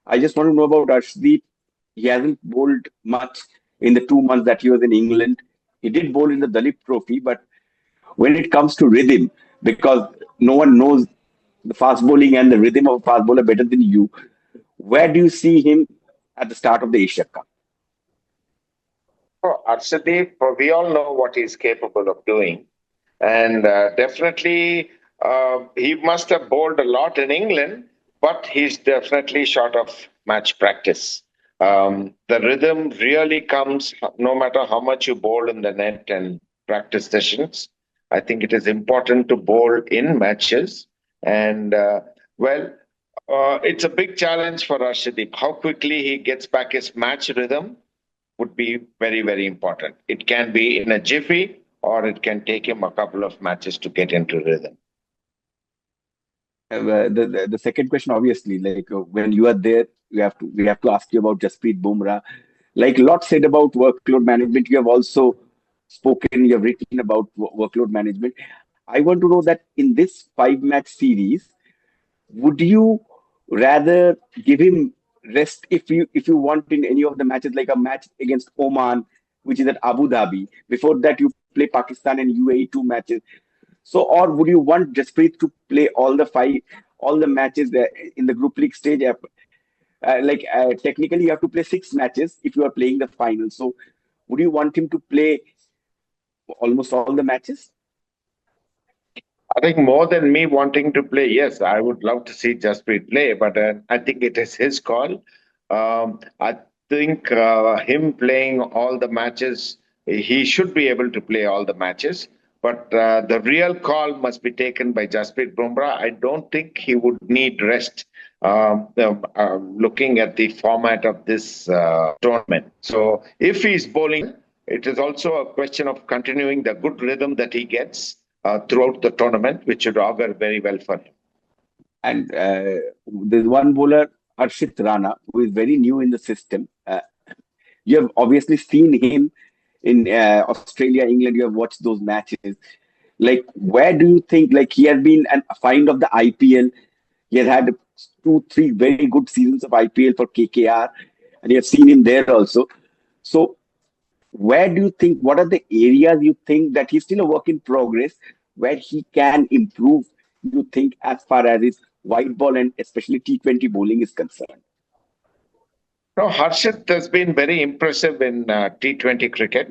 I just want to know about Arshdeep. He hasn't bowled much in the 2 months that he was in England. He did bowl in the Dalip Trophy, but when it comes to rhythm, because no one knows the fast bowling and the rhythm of a fast bowler better than you, where do you see him at the start of the Asia Cup? Oh, Arshdeep, we all know what he's capable of doing. And definitely, he must have bowled a lot in England, but he's definitely short of match practice. The rhythm really comes no matter how much you bowl in the net and practice sessions. I think it is important to bowl in matches. And, it's a big challenge for Arshdeep. How quickly he gets back his match rhythm would be very, very important. It can be in a jiffy, or it can take him a couple of matches to get into rhythm. The second question, obviously, like when you are there, we have to ask you about Jasprit Bumrah. Like a lot said about workload management, you have also spoken, you have written about workload management. I want to know that in this 5 match series, would you rather give him rest if you want in any of the matches, like a match against Oman, which is at Abu Dhabi? Before that, you play Pakistan and UAE 2 matches. So, or would you want Jasprit to play all the matches there in the group league stage? Technically, you have to play 6 matches if you are playing the final. So, would you want him to play almost all the matches? I think more than me wanting to play, yes, I would love to see Jasprit play, but I think it is his call. I think him playing all the matches, he should be able to play all the matches. But the real call must be taken by Jasprit Bumrah. I don't think he would need rest looking at the format of this tournament. So if he's bowling, it is also a question of continuing the good rhythm that he gets throughout the tournament, which should augur very well for him. And there's one bowler, Harshit Rana, who is very new in the system. You have obviously seen him in Australia, England. You have watched those matches. Like, where do you think? Like, he has been a find of the IPL. He has had 2, 3 very good seasons of IPL for KKR, and you have seen him there also. So, where do you think? What are the areas you think that he's still a work in progress, where he can improve? You think as far as his white ball and especially T20 bowling is concerned? No, Harshit has been very impressive in T20 cricket.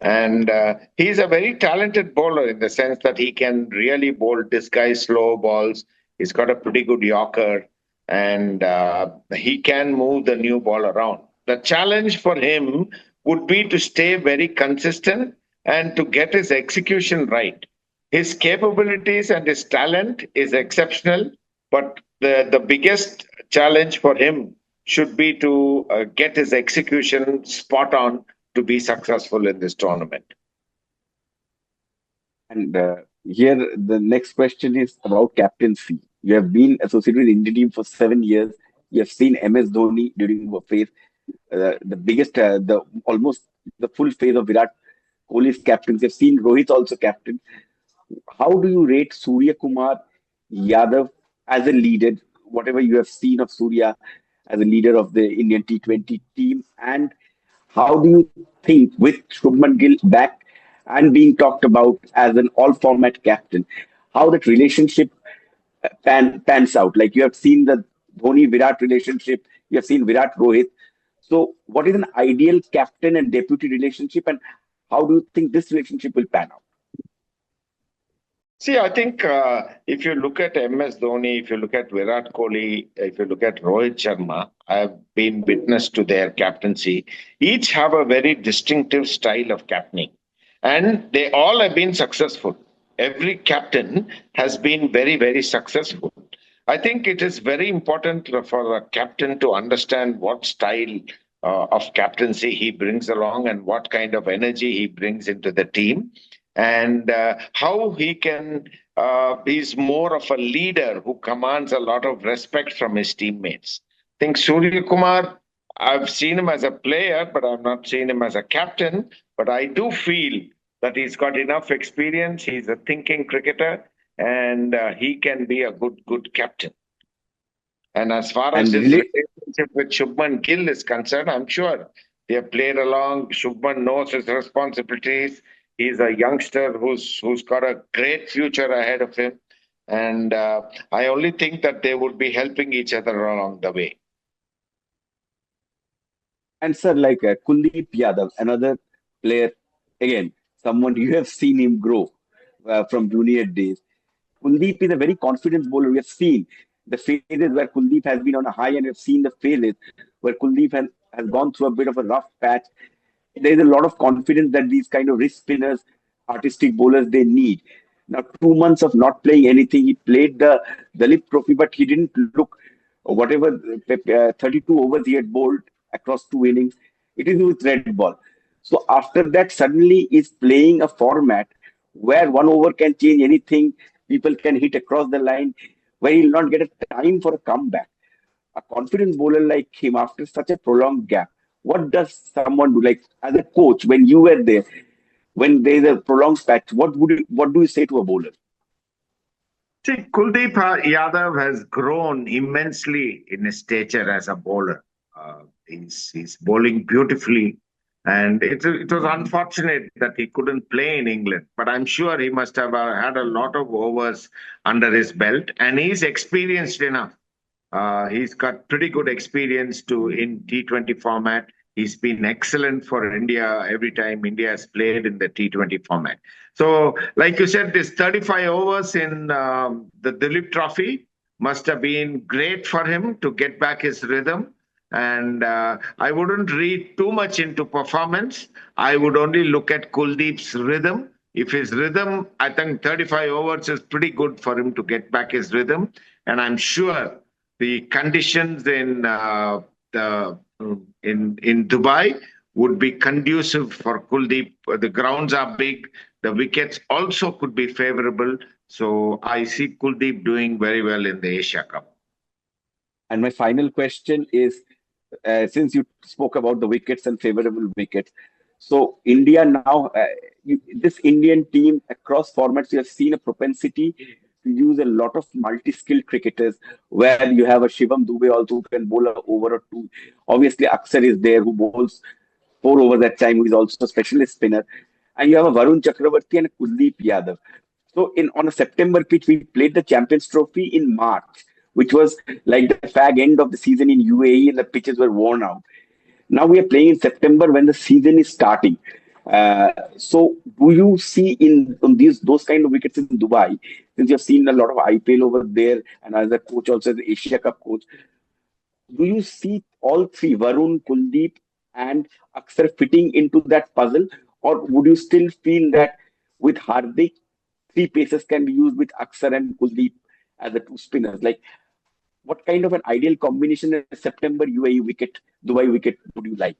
And he's a very talented bowler in the sense that he can really bowl disguised slow balls. He's got a pretty good Yorker, and he can move the new ball around. The challenge for him would be to stay very consistent and to get his execution right. His capabilities and his talent is exceptional, but the biggest challenge for him should be to get his execution spot on to be successful in this tournament. And here, the next question is about captaincy. You have been associated with Indian team for 7 years. You have seen MS Dhoni during your phase, the biggest, the almost the full phase of Virat Kohli's captaincy. You have seen Rohit also captain. How do you rate Surya Kumar Yadav as a leader? Whatever you have seen of Surya as a leader of the Indian T20 team, and how do you think with Shubman Gill back and being talked about as an all-format captain, how that relationship pans out? Like you have seen the Dhoni Virat relationship, you have seen Virat Rohit. So, what is an ideal captain and deputy relationship, and how do you think this relationship will pan out? See, I think if you look at MS Dhoni, if you look at Virat Kohli, if you look at Rohit Sharma, I have been witness to their captaincy. Each have a very distinctive style of captaining, and they all have been successful. Every captain has been very, very successful. I think it is very important for a captain to understand what style of captaincy he brings along and what kind of energy he brings into the team, and how he can he's more of a leader who commands a lot of respect from his teammates. I think Surya Kumar, I've seen him as a player, but I've not seen him as a captain. But I do feel that he's got enough experience. He's a thinking cricketer, and he can be a good captain. And as far as And his relate relationship with Shubman Gill is concerned, I'm sure they have played along. Shubman knows his responsibilities. He's a youngster who's got a great future ahead of him. And I only think that they would be helping each other along the way. and sir, like Kuldeep Yadav, another player, again, someone you have seen him grow from junior days. Kuldeep is a very confident bowler. We have seen the phases where Kuldeep has been on a high, and we've seen the phases where Kuldeep has gone through a bit of a rough patch. There is a lot of confidence that these kind of wrist spinners, artistic bowlers, they need. Now, 2 months of not playing anything, he played the Dalip Trophy, but he didn't look whatever 32 overs he had bowled across 2 innings. It is with red ball. So after that, suddenly is playing a format where 1 over can change anything. People can hit across the line, where he'll not get a time for a comeback. A confident bowler like him after such a prolonged gap, what does someone do? Like as a coach, when you were there, when there's a prolonged patch, what do you say to a bowler? See, Kuldeep Yadav has grown immensely in his stature as a bowler. He's bowling beautifully, and it was unfortunate that he couldn't play in England. But I'm sure he must have had a lot of overs under his belt, and he's experienced enough. He's got pretty good experience to in T20 format. He's been excellent for India every time India has played in the T20 format. So, like you said, this 35 overs in the Dilip Trophy must have been great for him to get back his rhythm. And I wouldn't read too much into performance. I would only look at Kuldeep's rhythm. If his rhythm, I think 35 overs is pretty good for him to get back his rhythm. And I'm sure the conditions the in Dubai would be conducive for Kuldeep. The grounds are big. The wickets also could be favorable. So I see Kuldeep doing very well in the Asia Cup. And my final question is, since you spoke about the wickets and favorable wickets, so India now, this Indian team across formats, you have seen a propensity to use a lot of multi-skilled cricketers, where you have a Shivam Dube also who can bowl a over or two. Obviously, Aksar is there who bowls 4 overs at time, who is also a specialist spinner, and you have a Varun Chakravarti and a Kuldeep Yadav. So in on a September pitch, we played the Champions Trophy in March, which was like the fag end of the season in UAE, and the pitches were worn out. Now we are playing in September when the season is starting. So do you see in on these those kind of wickets in Dubai, since you've seen a lot of IPL over there, and as a coach also as the Asia Cup coach, do you see all three, Varun, Kuldeep, and Aksar fitting into that puzzle, or would you still feel that with Hardik, three paces can be used with Aksar and Kuldeep as the two spinners? Like, what kind of an ideal combination in a September UAE wicket, Dubai wicket would you like?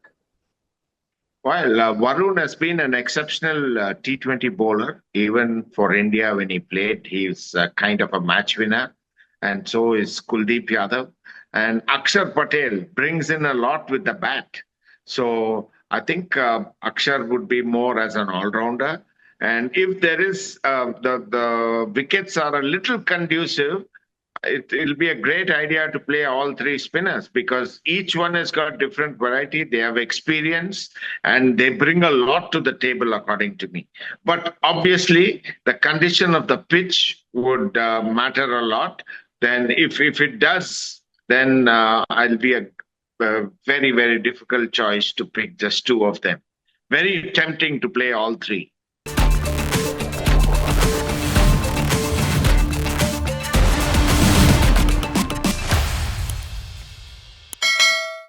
Well, Varun has been an exceptional T20 bowler, even for India when he played. He's kind of a match winner, and so is Kuldeep Yadav. And Akshar Patel brings in a lot with the bat. So I think Akshar would be more as an all-rounder. And if there is the wickets are a little conducive, it'll be a great idea to play all three spinners because each one has got different variety. They have experience and they bring a lot to the table, according to me. But obviously, the condition of the pitch would matter a lot. Then, if it does, then I'll be a very, very difficult choice to pick just two of them. Very tempting to play all three.